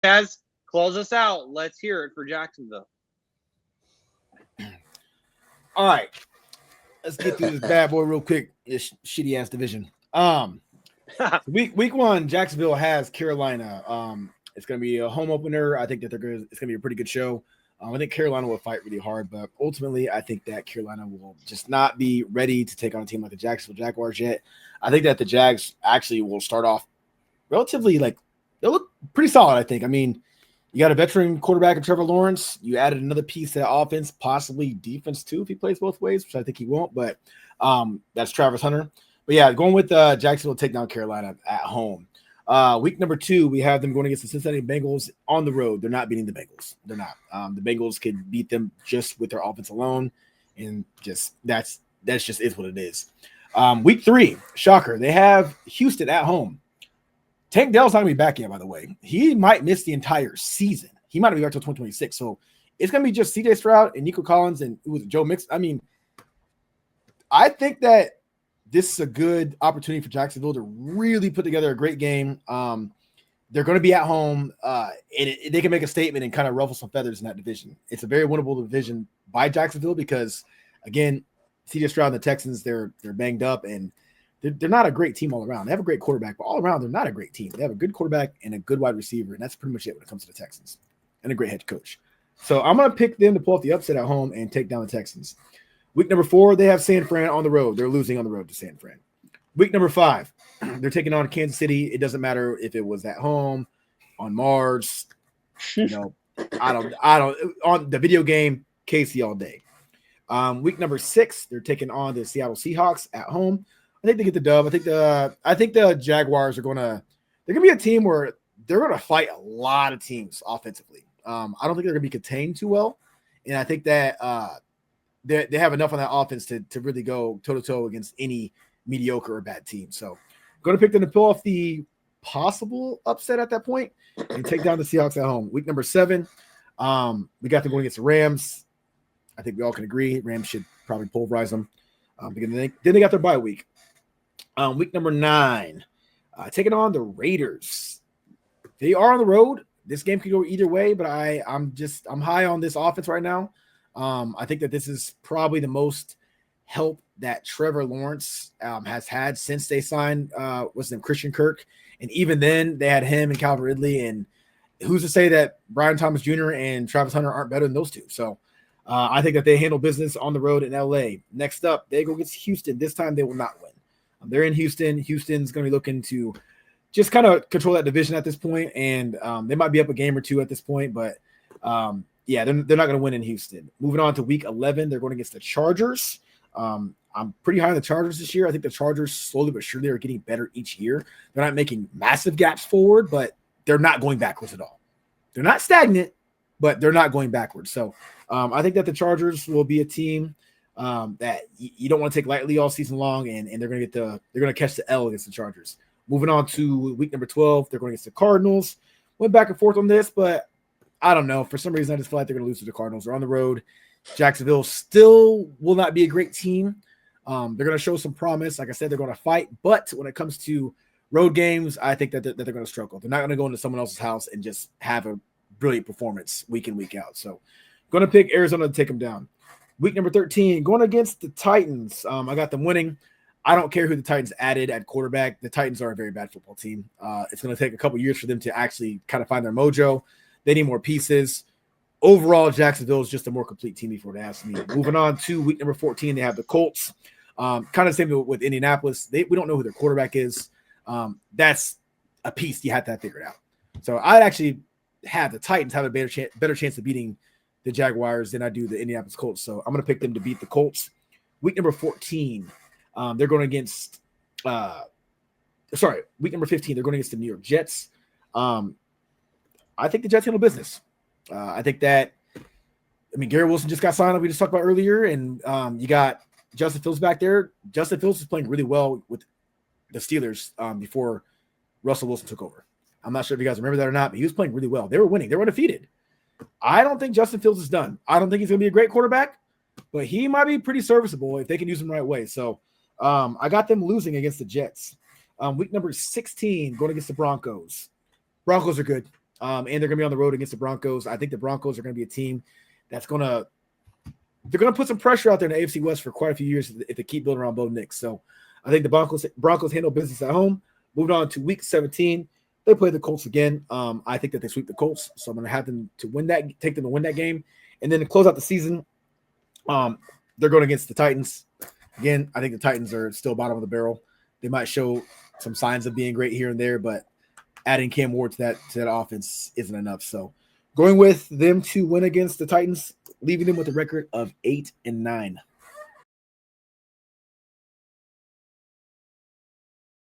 Chaz, close us out. Let's hear it for Jacksonville. All right, let's get through this bad boy real quick. This shitty ass division. Week one, Jacksonville has Carolina. It's going to be a home opener. I think that it's going to be a pretty good show. I think Carolina will fight really hard, but ultimately, I think that Carolina will just not be ready to take on a team like the Jacksonville Jaguars yet. I think that the Jags actually will start off relatively they'll look pretty solid. I think. I mean, you got a veteran quarterback in Trevor Lawrence. You added another piece to that offense, possibly defense too, if he plays both ways, which I think he won't. But that's Travis Hunter. But yeah, going with Jacksonville to take down Carolina at home. Week number 2, we have them going against the Cincinnati Bengals on the road. They're not beating the Bengals. They're not. The Bengals could beat them just with their offense alone, and just that's just is what it is. Week 3, shocker, they have Houston at home. Tank Dell's not going to be back yet, by the way. He might miss the entire season. He might be back till 2026. So it's going to be just C.J. Stroud and Nico Collins and Joe Mixon. I mean, I think that this is a good opportunity for Jacksonville to really put together a great game. They're going to be at home, and they can make a statement and kind of ruffle some feathers in that division. It's a very winnable division by Jacksonville because, again, C.J. Stroud and the Texans, they're banged up, and they're not a great team all around. They have a great quarterback, but all around, they're not a great team. They have a good quarterback and a good wide receiver, and that's pretty much it when it comes to the Texans, and a great head coach. So I'm going to pick them to pull off the upset at home and take down the Texans. Week number 4, they have San Fran on the road. They're losing on the road to San Fran. Week number 5, they're taking on Kansas City. It doesn't matter if it was at home, on Mars, I don't on the video game, KC all day. Week number 6, they're taking on the Seattle Seahawks at home. I think they get the dub. I think the Jaguars they're gonna be a team where they're gonna fight a lot of teams offensively. I don't think they're gonna be contained too well, and I think that they have enough on that offense to really go toe-to-toe against any mediocre or bad team. So I'm going to pick them to pull off the possible upset at that point and take down the Seahawks at home. Week number 7, we got them going against the Rams. I think we all can agree Rams should probably pulverize them. Then they got their bye week. Week number 9, taking on the Raiders. They are on the road. This game could go either way, but I'm high on this offense right now. I think that this is probably the most help that Trevor Lawrence has had since they signed Christian Kirk. And even then, they had him and Calvin Ridley. And who's to say that Brian Thomas Jr. and Travis Hunter aren't better than those two? So I think that they handle business on the road in L.A. Next up, they go against Houston. This time, they will not win. They're in Houston. Houston's going to be looking to just kind of control that division at this point. And they might be up a game or two at this point, but yeah, they're not going to win in Houston. Moving on to week 11, they're going against the Chargers. I'm pretty high on the Chargers this year. I think the Chargers slowly but surely are getting better each year. They're not making massive gaps forward, but they're not going backwards at all. They're not stagnant, but they're not going backwards. So I think that the Chargers will be a team that you don't want to take lightly all season long, and they're going to catch the L against the Chargers. Moving on to week number 12, they're going against the Cardinals. Went back and forth on this, but I don't know. For some reason, I just feel like they're going to lose to the Cardinals. They're on the road. Jacksonville still will not be a great team. They're going to show some promise. Like I said, they're going to fight. But when it comes to road games, I think that they're going to struggle. They're not going to go into someone else's house and just have a brilliant performance week in, week out. So going to pick Arizona to take them down. Week number 13, going against the Titans. I got them winning. I don't care who the Titans added at quarterback. The Titans are a very bad football team. It's going to take a couple years for them to actually kind of find their mojo. They need more pieces. Overall, Jacksonville is just a more complete team before they ask me. Moving on to week number 14, they have the Colts. Kind of the same with Indianapolis. We don't know who their quarterback is. That's a piece you have to have figured out. So I'd actually have the Titans have a better chance of beating the Jaguars than I do the Indianapolis Colts. So I'm going to pick them to beat the Colts. Week number 14, they're going against week number 15, they're going against the New York Jets. I think the Jets handle business. I think that, Garrett Wilson just got signed up. We just talked about earlier, and you got Justin Fields back there. Justin Fields is playing really well with the Steelers before Russell Wilson took over. I'm not sure if you guys remember that or not, but he was playing really well. They were winning. They were undefeated. I don't think Justin Fields is done. I don't think he's going to be a great quarterback, but he might be pretty serviceable if they can use him the right way. So I got them losing against the Jets. Week number 16, going against the Broncos. Broncos are good. And they're going to be on the road against the Broncos. I think the Broncos are going to be a team that's going to put some pressure out there in the AFC West for quite a few years if they keep building around Bo Nix. So I think the Broncos handle business at home. Moving on to week 17, they play the Colts again. I think that they sweep the Colts, so I'm going to have them to win that, take them to win that game. And then to close out the season, they're going against the Titans. Again, I think the Titans are still bottom of the barrel. They might show some signs of being great here and there, but adding Cam Ward to that offense isn't enough. So going with them to win against the Titans, leaving them with a record of 8-9.